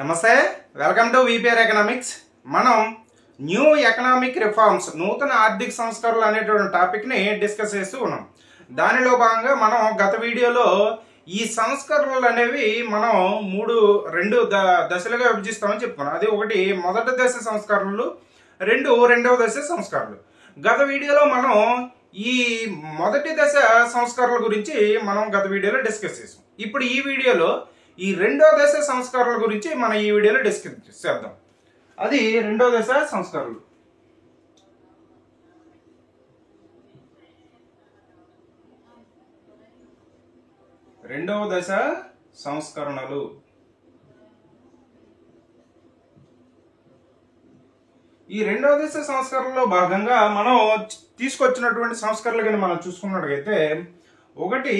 నమస్తే, welcome to VPR economics. మనం new economic reforms, నూతన ఆర్థిక సంస్కరణలు అనేటువంటి టాపిక్ని డిస్కస్ చేస్తూ ఉన్నాం. దానిలో భాగంగా మనం గత వీడియోలో ఈ సంస్కరణలు అనేవి మనం రెండు దశలుగా విభజిస్తామని చెప్పుకున్నాం. అది ఒకటి మొదటి దశ సంస్కరణలు, రెండవ దశ సంస్కరణలు. గత వీడియోలో మనం ఈ మొదటి దశ సంస్కరణల గురించి మనం గత వీడియోలో డిస్కస్ చేసాం. ఇప్పుడు ఈ వీడియోలో ఈ రెండో దశ సంస్కరణల గురించి మనం ఈ వీడియోలో డిస్కస్ చేద్దాం. అది రెండో దశ సంస్కరణలు. రెండవ దశ సంస్కరణలు. ఈ రెండవ దశ సంస్కరణలో భాగంగా మనం తీసుకొచ్చినటువంటి సంస్కరణలు కానీ మనం చూసుకున్నట్లయితే, ఒకటి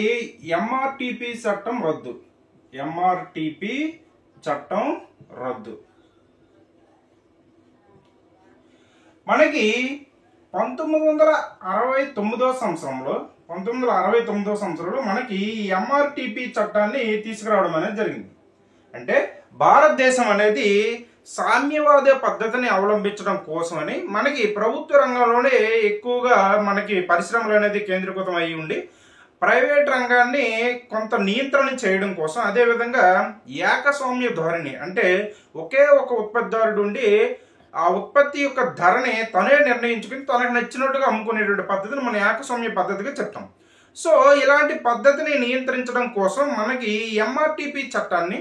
ఎంఆర్టీపీ చట్టం రద్దు. ఎంఆర్టీపీ చట్టం రద్దు. మనకి 1969 సంవత్సరంలో మనకి ఎంఆర్టీపీ చట్టాన్ని తీసుకురావడం అనేది జరిగింది. అంటే భారతదేశం అనేది సామ్యవాద పద్ధతిని అవలంబించడం కోసమని మనకి ప్రభుత్వ రంగంలోనే ఎక్కువగా మనకి పరిశ్రమలు అనేది కేంద్రీకృతం అయి ఉండి ప్రైవేట్ రంగాన్ని కొంత నియంత్రణ చేయడం కోసం, అదేవిధంగా ఏకస్వామ్య ధోరణి, అంటే ఒకే ఒక ఉత్పత్తిదారుడు ఉండి ఆ ఉత్పత్తి యొక్క ధరని తనే నిర్ణయించుకుని తనకు నచ్చినట్టుగా అమ్ముకునేటువంటి పద్ధతిని మనం ఏకస్వామ్య పద్ధతిగా చెప్తాం. సో ఇలాంటి పద్ధతిని నియంత్రించడం కోసం మనకి ఎంఆర్టీపీ చట్టాన్ని,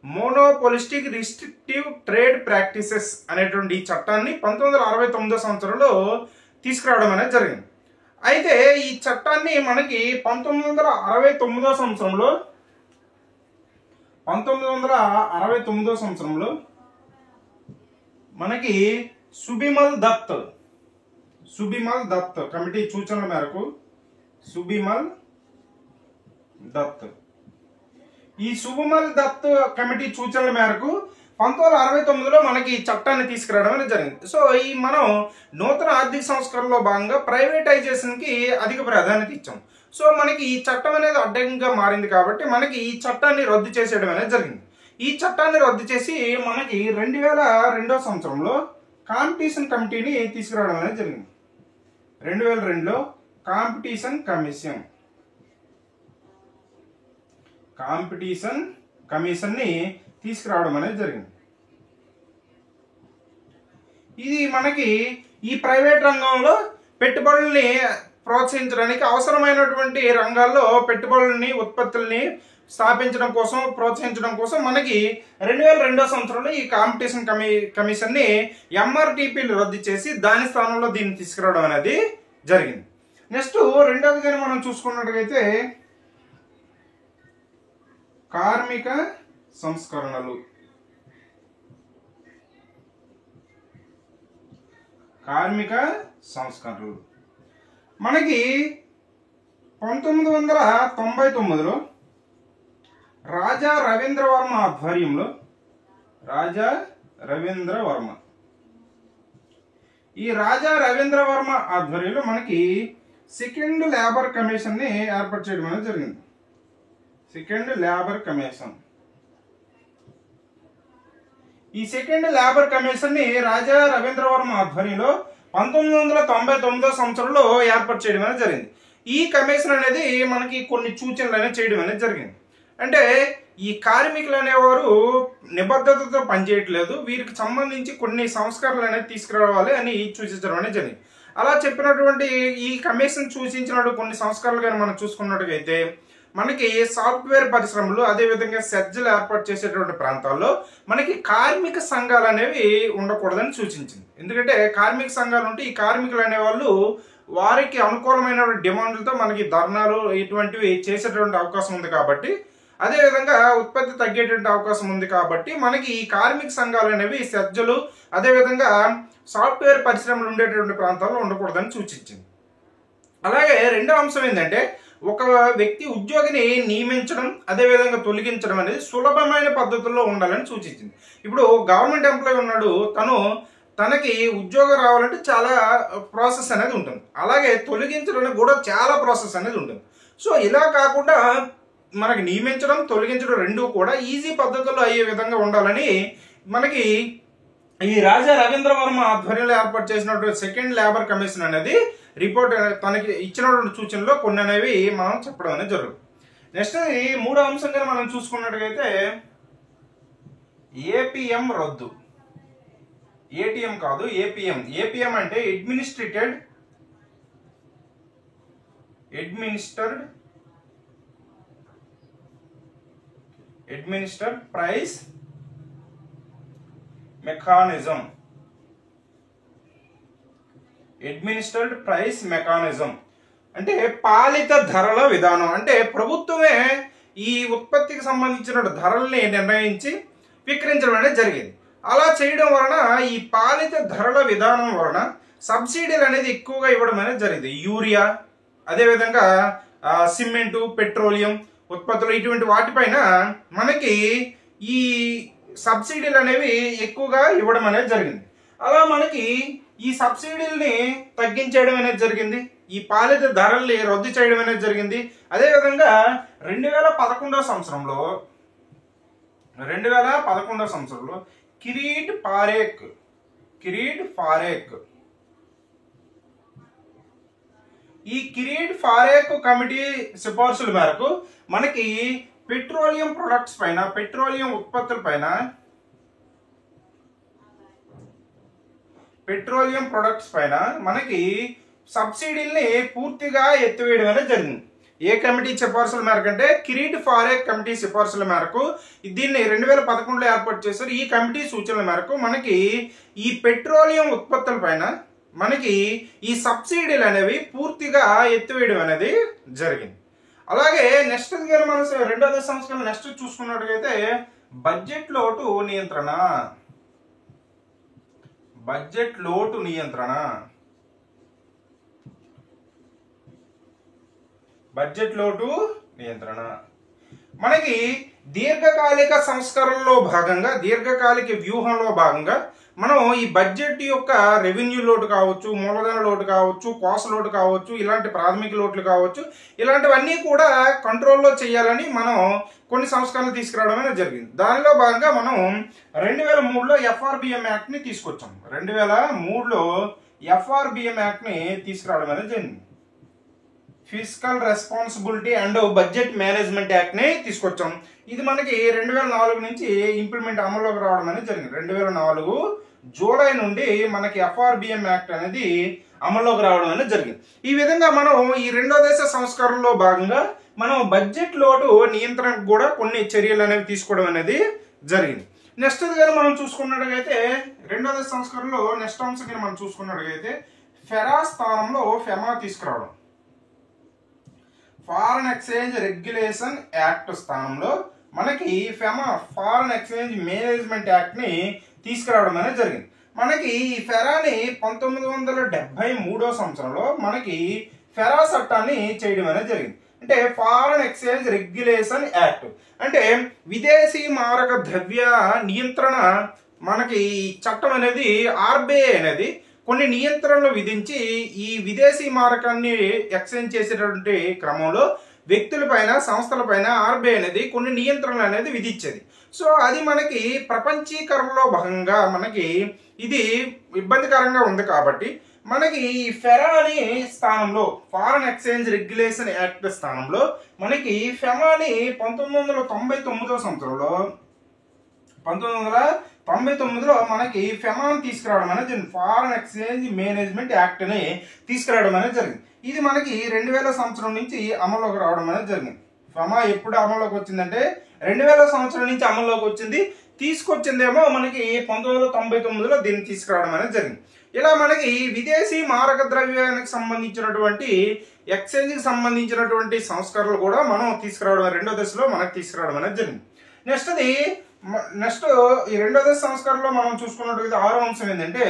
మోనోపోలిస్టిక్ రిస్ట్రిక్టివ్ ట్రేడ్ ప్రాక్టీసెస్ అనేటువంటి ఈ చట్టాన్ని 1969 సంవత్సరంలో తీసుకురావడం అనేది జరిగింది. అయితే ఈ చట్టాన్ని మనకి 1969 సంవత్సరంలో మనకి సుబిమల్ దత్ కమిటీ సూచనల మేరకు ఈ సుబిమల్ దత్ కమిటీ సూచనల మేరకు 1969లో మనకి ఈ చట్టాన్ని తీసుకురావడం అనేది జరిగింది. సో ఈ మనం నూతన ఆర్థిక సంస్కరణలో భాగంగా ప్రైవేటైజేషన్ కి అధిక ప్రాధాన్యత ఇచ్చాం. సో మనకి ఈ చట్టం అనేది అడ్డంగా మారింది కాబట్టి మనకి ఈ చట్టాన్ని రద్దు చేసేయడం అనేది జరిగింది. ఈ చట్టాన్ని రద్దు చేసి మనకి 2002 సంవత్సరంలో కాంపిటీషన్ కమిటీని తీసుకురావడం అనేది జరిగింది. 2002లో కాంపిటీషన్ కమిషన్ ని తీసుకురావడం అనేది జరిగింది. ఇది మనకి ఈ ప్రైవేట్ రంగంలో పెట్టుబడుల్ని ప్రోత్సహించడానికి, అవసరమైనటువంటి రంగాల్లో పెట్టుబడుల్ని, ఉత్పత్తుల్ని స్థాపించడం కోసం, ప్రోత్సహించడం కోసం మనకి 2002 సంవత్సరంలో ఈ కాంపిటీషన్ కమిషన్ ని ఎంఆర్టీపీలు రద్దు చేసి దాని స్థానంలో దీన్ని తీసుకురావడం అనేది జరిగింది. నెక్స్ట్ రెండవది కానీ మనం చూసుకున్నట్లయితే కార్మిక సంస్కరణలు. మనకి 1999లో రాజా రవీంద్ర వర్మ ఆధ్వర్యంలో మనకి సెకండ్ లేబర్ కమిషన్ ని ఏర్పాటు చేయడం అనేది జరిగింది. ఈ సెకండ్ లేబర్ కమిషన్ ని రాజా రవీంద్ర వర్మ ఆధ్వర్యంలో 1999 సంవత్సరంలో ఏర్పాటు చేయడం అనేది జరిగింది. ఈ కమిషన్ అనేది మనకి కొన్ని సూచనలు అనేది చేయడం అనేది జరిగింది. అంటే ఈ కార్మికులు అనేవారు నిబద్ధతతో పనిచేయట్లేదు, వీరికి సంబంధించి కొన్ని సంస్కరణలు అనేది తీసుకురావాలి అని సూచించడం అనేది జరిగింది. అలా చెప్పినటువంటి ఈ కమిషన్ సూచించినటువంటి కొన్ని సంస్కరణలు కానీ మనం చూసుకున్నట్టుగైతే మనకి సాఫ్ట్వేర్ పరిశ్రమలు, అదేవిధంగా సెర్జలు ఏర్పాటు చేసేటువంటి ప్రాంతాల్లో మనకి కార్మిక సంఘాలు అనేవి ఉండకూడదని సూచించింది. ఎందుకంటే కార్మిక సంఘాలు ఉంటే ఈ కార్మికులు అనేవాళ్ళు వారికి అనుకూలమైన డిమాండ్లతో మనకి ధర్నాలు ఇటువంటివి చేసేటువంటి అవకాశం ఉంది కాబట్టి, అదేవిధంగా ఉత్పత్తి తగ్గేటువంటి అవకాశం ఉంది కాబట్టి మనకి ఈ కార్మిక సంఘాలు అనేవి సెర్జలు, అదేవిధంగా సాఫ్ట్వేర్ పరిశ్రమలు ఉండేటువంటి ప్రాంతాల్లో ఉండకూడదని సూచించింది. అలాగే రెండో అంశం ఏంటంటే, ఒక వ్యక్తి ఉద్యోగిని నియమించడం, అదేవిధంగా తొలగించడం అనేది సులభమైన పద్ధతుల్లో ఉండాలని సూచించింది. ఇప్పుడు గవర్నమెంట్ ఎంప్లాయీ ఉన్నాడు, తనకి ఉద్యోగం రావాలంటే చాలా ప్రాసెస్ అనేది ఉంటుంది. అలాగే తొలగించడానికి కూడా చాలా ప్రాసెస్ అనేది ఉంటుంది. సో ఇలా కాకుండా మనకి నియమించడం తొలగించడం రెండు కూడా ఈజీ పద్ధతుల్లో అయ్యే విధంగా ఉండాలని మనకి ఈ రాజా రవీంద్ర వర్మ ఆధ్వర్యంలో ఏర్పాటు చేసినటువంటి సెకండ్ లేబర్ కమిషన్ అనేది రిపోర్ట్ తనకి ఇచ్చినటువంటి సూచనలో కొన్ని అనేవి మనం చెప్పడం అనేది జరుగుతుంది. నెక్స్ట్ మూడో అంశంగా మనం చూసుకున్నట్టుగైతే ఏపీఎం రద్దు. ఏటీఎం కాదు, ఏపీఎం. ఏపీఎం అంటే administered price mechanism. Administered price mechanism అంటే పాలిత ధరల విధానం. అంటే ప్రభుత్వమే ఈ ఉత్పత్తికి సంబంధించిన ధరల్ని నిర్ణయించి విక్రయించడం అనేది జరిగింది. అలా చేయడం వలన ఈ పాలిత ధరల విధానం వలన సబ్సిడీలు అనేది ఎక్కువగా ఇవ్వడం అనేది జరిగింది. యూరియా, అదేవిధంగా సిమెంటు, పెట్రోలియం ఉత్పత్తులు ఇటువంటి వాటిపైన మనకి ఈ సబ్సిడీలు అనేవి ఎక్కువగా ఇవ్వడం అనేది జరిగింది. అలా మనకి ఈ సబ్సిడీల్ని తగ్గించేయడం అనేది జరిగింది. ఈ పాలిత ధరల్ని రద్దు చేయడం అనేది జరిగింది. అదేవిధంగా 2011 సంవత్సరంలో కిరీట్ పారేఖ్ ఈ కిరీట్ పారేఖ్ కమిటీ సిఫార్సుల మేరకు మనకి పెట్రోలియం ప్రొడక్ట్స్ పైన, పెట్రోలియం ఉత్పత్తుల పైన, పెట్రోలియం ప్రొడక్ట్స్ పైన మనకి సబ్సిడీల్ని పూర్తిగా ఎత్తివేయడం అనేది జరిగింది. ఏ కమిటీ సిఫార్సుల మేరకు అంటే కిరీట్ పారేఖ్ కమిటీ సిఫార్సుల మేరకు దీన్ని 2011లో ఏర్పాటు చేశారు. ఈ కమిటీ సూచనల మేరకు మనకి ఈ పెట్రోలియం ఉత్పత్తుల పైన మనకి ఈ సబ్సిడీలు అనేవి పూర్తిగా ఎత్తివేయడం అనేది జరిగింది. అలాగే నెక్స్ట్ మనం రెండో దశ సంస్కరణ నెక్స్ట్ చూసుకున్నట్టుగైతే బడ్జెట్ లోటు నియంత్రణ. మనకి దీర్ఘకాలిక సంస్కరణలో భాగంగా, దీర్ఘకాలిక వ్యూహంలో భాగంగా మనం ఈ బడ్జెట్ యొక్క రెవెన్యూ లోటు కావచ్చు, మూలధన లోటు కావచ్చు, కోస లోటు కావచ్చు, ఇలాంటి ప్రాథమిక లోట్లు కావచ్చు, ఇలాంటివన్నీ కూడా కంట్రోల్లో చేయాలని మనం కొన్ని సంస్కరణలు తీసుకురావడం అనేది జరిగింది. దానిలో భాగంగా మనం 2003లో ఎఫ్ఆర్బిఎం యాక్ట్ని తీసుకొచ్చాం. 2003లో ఎఫ్ఆర్బిఎం యాక్ట్ని తీసుకురావడం అనేది జరిగింది. Physical responsibility and budget management యాక్ట్ని తీసుకొచ్చాం. ఇది మనకి 2004 నుంచి ఇంప్లిమెంట్ అమల్లోకి రావడం అనేది జరిగింది. 2004 జూలై నుండి మనకి ఎఫ్ఆర్బిఎం యాక్ట్ అనేది అమల్లోకి రావడం అనేది జరిగింది. ఈ విధంగా మనం ఈ రెండో దశ సంస్కరణలో భాగంగా మనం బడ్జెట్ లోటు నియంత్రణకు కూడా కొన్ని చర్యలు అనేవి తీసుకోవడం అనేది జరిగింది. నెక్స్ట్ కానీ మనం చూసుకున్నట్టుగైతే రెండో దశ సంస్కరణలో నెక్స్ట్ అంశం మనం చూసుకున్నట్టుగైతే ఫెరా స్థానంలో ఫెమా తీసుకురావడం. ఫారెన్ ఎక్స్చేంజ్ రెగ్యులేషన్ యాక్ట్ స్థానంలో మనకి FEMA, foreign exchange management act ని తీసుకురావడం అనేది జరిగింది. మనకి ఈ ఫెరాని 1973 సంవత్సరంలో మనకి ఫెరా చట్టాన్ని చేయడం అనేది జరిగింది. అంటే ఫారెన్ ఎక్స్చేంజ్ రెగ్యులేషన్ యాక్ట్ అంటే విదేశీ మారక ద్రవ్య నియంత్రణ. మనకి చట్టం అనేది ఆర్బీఐ అనేది కొన్ని నియంత్రణలు విధించి ఈ విదేశీ మారకాన్ని ఎక్స్చేంజ్ చేసేటటువంటి క్రమంలో వ్యక్తులపైన, సంస్థలపైన ఆర్బీఐ అనేది కొన్ని నియంత్రణలు అనేది విధించేది. సో అది మనకి ప్రపంచీకరణలో భాగంగా మనకి ఇది ఇబ్బందికరంగా ఉంది కాబట్టి మనకి ఈ ఫెరా అనే స్థానంలో, ఫారెన్ ఎక్స్చేంజ్ రెగ్యులేషన్ యాక్ట్ స్థానంలో మనకి ఫెమాని 1999లో మనకి ఫెమాని తీసుకురావడం అనేది జరిగింది. ఫారెన్ ఎక్స్చేంజ్ మేనేజ్మెంట్ యాక్ట్ ని తీసుకురావడం అనేది జరిగింది. ఇది మనకి 2000 సంవత్సరం నుంచి అమల్లోకి రావడం అనేది జరిగింది. ఫెమా ఎప్పుడు అమల్లోకి వచ్చిందంటే 2000 సంవత్సరం నుంచి అమల్లోకి వచ్చింది. తీసుకొచ్చిందేమో మనకి 1999లో దీన్ని తీసుకురావడం అనేది జరిగింది. ఇలా మనకి విదేశీ మారక ద్రవ్యానికి సంబంధించినటువంటి ఎక్స్చేంజ్కి సంబంధించినటువంటి సంస్కరణలు కూడా మనం తీసుకురావడం, రెండో దశలో మనకు తీసుకురావడం అనేది జరిగింది. నెక్స్ట్ ఈ రెండో దశ సంస్కరణలో మనం చూసుకున్నట్టు 6వ అంశం ఏంటంటే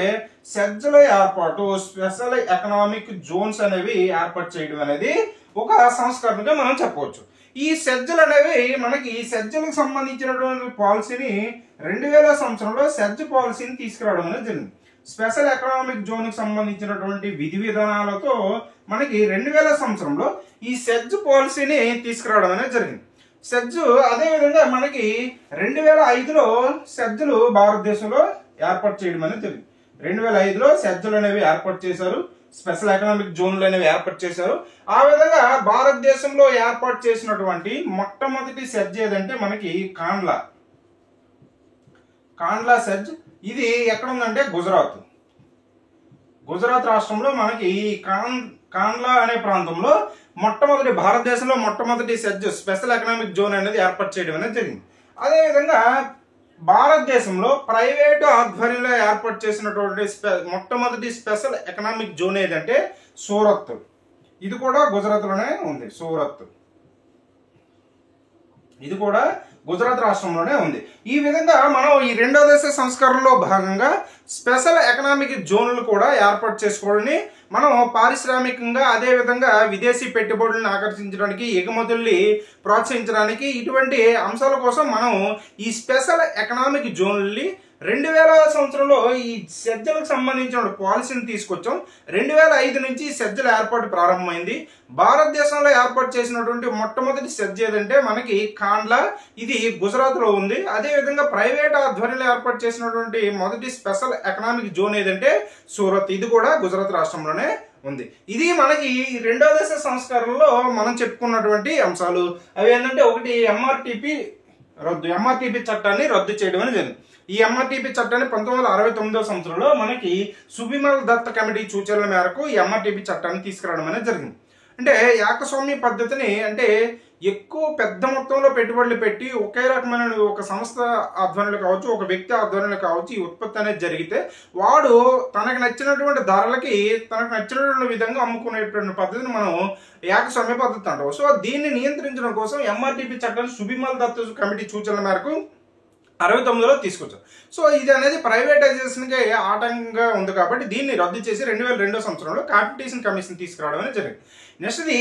సెజ్ల ఏర్పాటు, స్పెషల్ ఎకనామిక్ జోన్స్ అనేవి ఏర్పాటు చేయడం అనేది ఒక సంస్కరణగా మనం చెప్పవచ్చు. ఈ సెజ్లు అనేవి మనకి సెజ్లకు సంబంధించినటువంటి పాలసీని 2000 సంవత్సరంలో సెజ్ పాలసీని తీసుకురావడం అనేది జరిగింది. స్పెషల్ ఎకనామిక్ జోన్ కి సంబంధించినటువంటి విధి విధానాలతో మనకి 2000 సంవత్సరంలో ఈ సెజ్ పాలసీని తీసుకురావడం అనేది జరిగింది. సెజ్ అదేవిధంగా మనకి 2005లో సెజ్లు భారతదేశంలో ఏర్పాటు చేయడం అనేది జరిగింది. 2005లో సెజ్లు అనేవి ఏర్పాటు చేశారు, స్పెషల్ ఎకనామిక్ జోన్లు అనేవి ఏర్పాటు చేశారు. ఆ విధంగా భారతదేశంలో ఏర్పాటు చేసినటువంటి మొట్టమొదటి సెజ్ ఏదంటే మనకి కాండ్లా సెజ్. ఇది ఎక్కడ ఉందంటే గుజరాత్ రాష్ట్రంలో మనకి కాండ్లా అనే ప్రాంతంలో భారతదేశంలో మొట్టమొదటి సెజ్ స్పెషల్ ఎకనామిక్ జోన్ అనేది ఏర్పాటు చేయడం అనేది జరిగింది. అదేవిధంగా భారతదేశంలో ప్రైవేటు ఆధ్వర్యంలో ఏర్పాటు చేసినటువంటి మొట్టమొదటి స్పెషల్ ఎకనామిక్ జోన్ ఏదంటే సూరత్. ఇది కూడా గుజరాత్లోనే ఉంది. ఇది కూడా గుజరాత్ రాష్ట్రంలోనే ఉంది. ఈ విధంగా మనం ఈ రెండో దశ సంస్కరణలో భాగంగా స్పెషల్ ఎకనామిక్ జోన్లు కూడా ఏర్పాటు చేసుకోవడాన్ని మనం పారిశ్రామికంగా అదేవిధంగా విదేశీ పెట్టుబడులను ఆకర్షించడానికి, ఎగుమతుల్ని ప్రోత్సహించడానికి ఇటువంటి అంశాల కోసం మనం ఈ స్పెషల్ ఎకనామిక్ జోన్లని 2000 సంవత్సరంలో ఈ సెజ్జలకు సంబంధించిన పాలసీని తీసుకొచ్చాం. 2005 నుంచి సెజ్జల ఏర్పాటు ప్రారంభమైంది. భారతదేశంలో ఏర్పాటు చేసినటువంటి మొట్టమొదటి సెజ్ ఏదంటే మనకి కాండ్లా. ఇది గుజరాత్లో ఉంది. అదేవిధంగా ప్రైవేట్ ఆధ్వర్యంలో ఏర్పాటు చేసినటువంటి మొదటి స్పెషల్ ఎకనామిక్ జోన్ ఏదంటే సూరత్. ఇది కూడా గుజరాత్ రాష్ట్రంలోనే ఉంది. ఇది మనకి రెండో దశ సంస్కరణలో మనం చెప్పుకున్నటువంటి అంశాలు. అవి ఏంటంటే ఒకటి ఎంఆర్టీపీ చట్టాన్ని రద్దు చేయడం అనేది జరిగింది. ఈ ఎంఆర్టీపీ చట్టాన్ని 1969 సంవత్సరంలో మనకి సుబిమల్ దత్ కమిటీ సూచనల మేరకు ఈ ఎంఆర్టీపీ చట్టాన్ని తీసుకురావడం అనేది జరిగింది. అంటే ఏకస్వామ్య పద్ధతిని, అంటే ఎక్కువ పెద్ద మొత్తంలో పెట్టుబడులు పెట్టి ఒకే రకమైన ఒక సంస్థ ఆధ్వర్యంలో కావచ్చు, ఒక వ్యక్తి ఆధ్వర్యంలో కావచ్చు ఈ ఉత్పత్తి అనేది జరిగితే వాడు తనకు నచ్చినటువంటి ధరలకి తనకు నచ్చినటువంటి విధంగా అమ్ముకునేటువంటి పద్ధతిని మనం ఏకస్వామ్య పద్ధతి అంటాం. సో దీన్ని నియంత్రించడం కోసం ఎంఆర్టీపీ చట్టాన్ని సుబిమల్ దత్ కమిటీ సూచనల మేరకు 69లో తీసుకొచ్చారు. సో ఇది అనేది ప్రైవేటైజేషన్కి ఆటంకంగా ఉంది కాబట్టి దీన్ని రద్దు చేసి 2002 సంవత్సరంలో కాంపిటీషన్ కమిషన్ తీసుకురావడం అనేది జరిగింది. నెక్స్ట్ది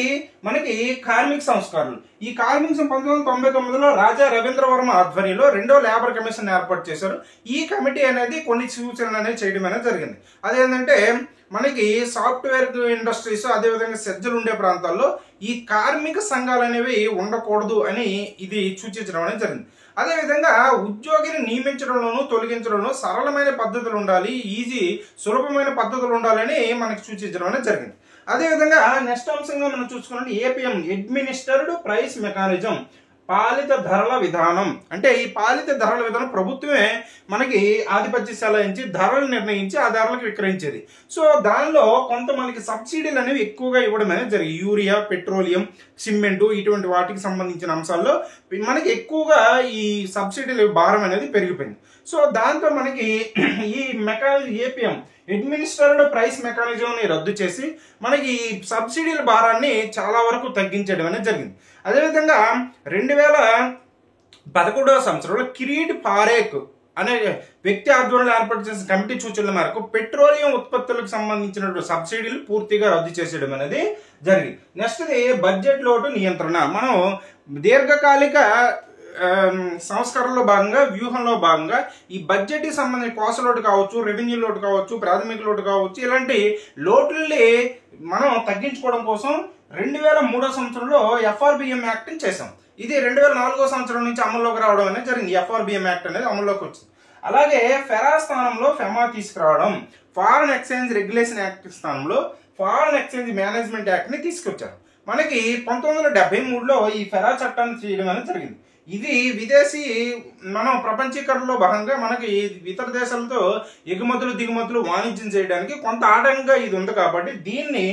మనకి కార్మిక సంస్కరణలు. ఈ కార్మిక 1999లో రాజా రవీంద్ర వర్మ ఆధ్వర్యంలో రెండో లేబర్ కమిషన్ ఏర్పాటు చేశారు. ఈ కమిటీ అనేది కొన్ని సూచనలు అనేది చేయడం అనేది జరిగింది. అదేంటంటే మనకి సాఫ్ట్వేర్ ఇండస్ట్రీస్ అదేవిధంగా సెజ్జలు ఉండే ప్రాంతాల్లో ఈ కార్మిక సంఘాలు అనేవి ఉండకూడదు అని ఇది సూచించడం అనేది జరిగింది. అదేవిధంగా ఉద్యోగిని నియమించడంలోనూ తొలగించడంలో సరళమైన పద్ధతులు ఉండాలి, సులభమైన పద్ధతులు ఉండాలని మనకి సూచించడం అనేది జరిగింది. అదేవిధంగా నెక్స్ట్ అంశంగా మనం చూసుకున్నట్టు ఏపీఎం అడ్మినిస్టర్డ్ ప్రైస్ మెకానిజం, పాలిత ధరల విధానం. అంటే ఈ పాలిత ధరల విధానం ప్రభుత్వమే మనకి ఆధిపత్య చెలాయించి ధరలు నిర్ణయించి ఆ ధరలకు విక్రయించేది. సో దానిలో కొంత మనకి సబ్సిడీలు అనేవి ఎక్కువగా ఇవ్వడం అనేది జరిగింది. యూరియా, పెట్రోలియం, సిమెంటు ఇటువంటి వాటికి సంబంధించిన అంశాల్లో మనకి ఎక్కువగా ఈ సబ్సిడీల భారం అనేది పెరిగిపోయింది. సో దాంతో మనకి ఈ ఏపీఎం అడ్మినిస్టర్డ్ ప్రైస్ మెకానిజంని రద్దు చేసి మనకి ఈ సబ్సిడీల భారాన్ని చాలా వరకు తగ్గించడం అనేది జరిగింది. అదేవిధంగా 2011 సంవత్సరంలో కిరీట్ పారేఖ్ అనే వ్యక్తి ఆధ్వర్యంలో ఏర్పాటు చేసిన కమిటీ సూచనల మేరకు పెట్రోలియం ఉత్పత్తులకు సంబంధించిన సబ్సిడీలు పూర్తిగా రద్దు చేసేయడం అనేది జరిగింది. నెక్స్ట్ది బడ్జెట్ లోటు నియంత్రణ. మనం దీర్ఘకాలిక సంస్కరణలో భాగంగా వ్యూహంలో భాగంగా ఈ బడ్జెట్కి సంబంధించిన కోస లోటు కావచ్చు, రెవెన్యూ లోటు కావచ్చు, ప్రాథమిక లోటు కావచ్చు, ఇలాంటి లోటుల్ని మనం తగ్గించుకోవడం కోసం 2003 సంవత్సరంలో ఎఫ్ఆర్బిఎం యాక్ట్ని చేసాం. ఇది 2004 సంవత్సరం నుంచి అమల్లోకి రావడం అనేది జరిగింది. ఎఫ్ఆర్బిఎం యాక్ట్ అనేది అమల్లోకి వచ్చింది. అలాగే ఫెరా స్థానంలో ఫెమా తీసుకురావడం, ఫారెన్ ఎక్స్చేంజ్ రెగ్యులేషన్ యాక్ట్ స్థానంలో ఫారెన్ ఎక్స్చేంజ్ మేనేజ్మెంట్ యాక్ట్ని తీసుకొచ్చారు. మనకి 1973లో ఈ ఫెరా చట్టాన్ని చేయడం అనేది జరిగింది. ఇది విదేశీ మనం ప్రపంచీకరణలో భాగంగా మనకి ఇతర దేశాలతో ఎగుమతులు దిగుమతులు వాణిజ్యం చేయడానికి కొంత ఆటంకంగా ఇది ఉంది కాబట్టి దీన్ని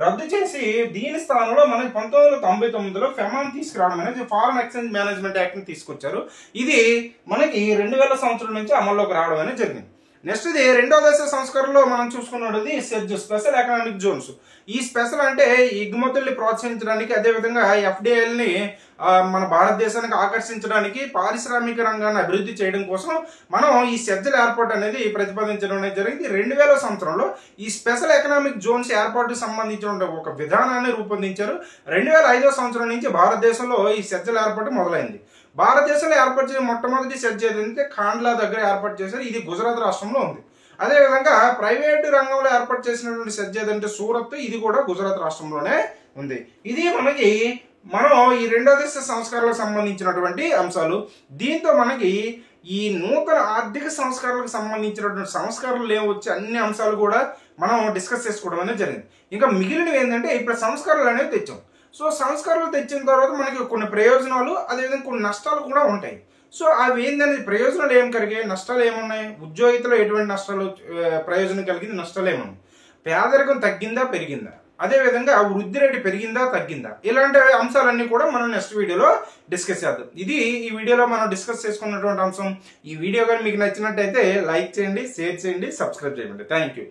రద్దు చేసి దీని స్థానంలో మనకి 1999లో ఫెమాన్ తీసుకురావడం అనేది ఫారెన్ ఎక్స్చేంజ్ మేనేజ్మెంట్ యాక్ట్ని తీసుకొచ్చారు. ఇది మనకి 2000 సంవత్సరం నుంచి అమల్లోకి రావడం అనేది జరిగింది. నెక్స్ట్ ఇది రెండో దశ సంస్కరణలో మనం చూసుకున్నది సెజ్ స్పెషల్ ఎకనామిక్ జోన్స్. ఈ స్పెషల్ అంటే ఎగుమతుల్ని ప్రోత్సహించడానికి అదేవిధంగా ఎఫ్డిఐల్ని మన భారతదేశానికి ఆకర్షించడానికి పారిశ్రామిక రంగాన్ని అభివృద్ధి చేయడం కోసం మనం ఈ సెజ్జల ఏర్పాటు అనేది ప్రతిపాదించడం అనేది జరిగింది. 2000 సంవత్సరంలో ఈ స్పెషల్ ఎకనామిక్ జోన్స్ ఏర్పాటుకు సంబంధించిన ఒక విధానాన్ని రూపొందించారు. 2005 సంవత్సరం నుంచి భారతదేశంలో ఈ సెజ్జల ఏర్పాటు మొదలైంది. భారతదేశంలో ఏర్పాటు చేసిన మొట్టమొదటి సెజ్ ఏదంటే కాండ్లా దగ్గర ఏర్పాటు చేశారు. ఇది గుజరాత్ రాష్ట్రంలో ఉంది. అదేవిధంగా ప్రైవేటు రంగంలో ఏర్పాటు చేసినటువంటి సెజ్ ఏదంటే సూరత్, ఇది కూడా గుజరాత్ రాష్ట్రంలోనే ఉంది. ఇది మనకి మనం ఈ రెండో దశ సంస్కరణలకు సంబంధించినటువంటి అంశాలు. దీంతో మనకి ఈ నూతన ఆర్థిక సంస్కరణలకు సంబంధించినటువంటి సంస్కరణలు ఏమొచ్చే అన్ని అంశాలు కూడా మనం డిస్కస్ చేసుకోవడం అనేది జరిగింది. ఇంకా మిగిలినవి ఏంటంటే ఇప్పుడు సంస్కరణలు అనేవి తెచ్చాం. సో సంస్కరణలు తెచ్చిన తర్వాత మనకి కొన్ని ప్రయోజనాలు అదేవిధంగా కొన్ని నష్టాలు కూడా ఉంటాయి. సో అవి ఏంటనేది ప్రయోజనాలు ఏం కలిగాయి, నష్టాలు ఏమున్నాయి, ఉద్యోగితలో ఎటువంటి నష్టాలు ప్రయోజనం కలిగింది, నష్టాలు ఏమున్నాయి, పేదరికం తగ్గిందా పెరిగిందా, అదేవిధంగా వృద్ధి రేటు పెరిగిందా తగ్గిందా, ఇలాంటి అంశాలన్నీ కూడా మనం నెక్స్ట్ వీడియోలో డిస్కస్ చేద్దాం. ఇది ఈ వీడియోలో మనం డిస్కస్ చేసుకున్నటువంటి అంశం. ఈ వీడియో కానీ మీకు నచ్చినట్టయితే లైక్ చేయండి, షేర్ చేయండి, సబ్స్క్రైబ్ చేయండి. Thank you.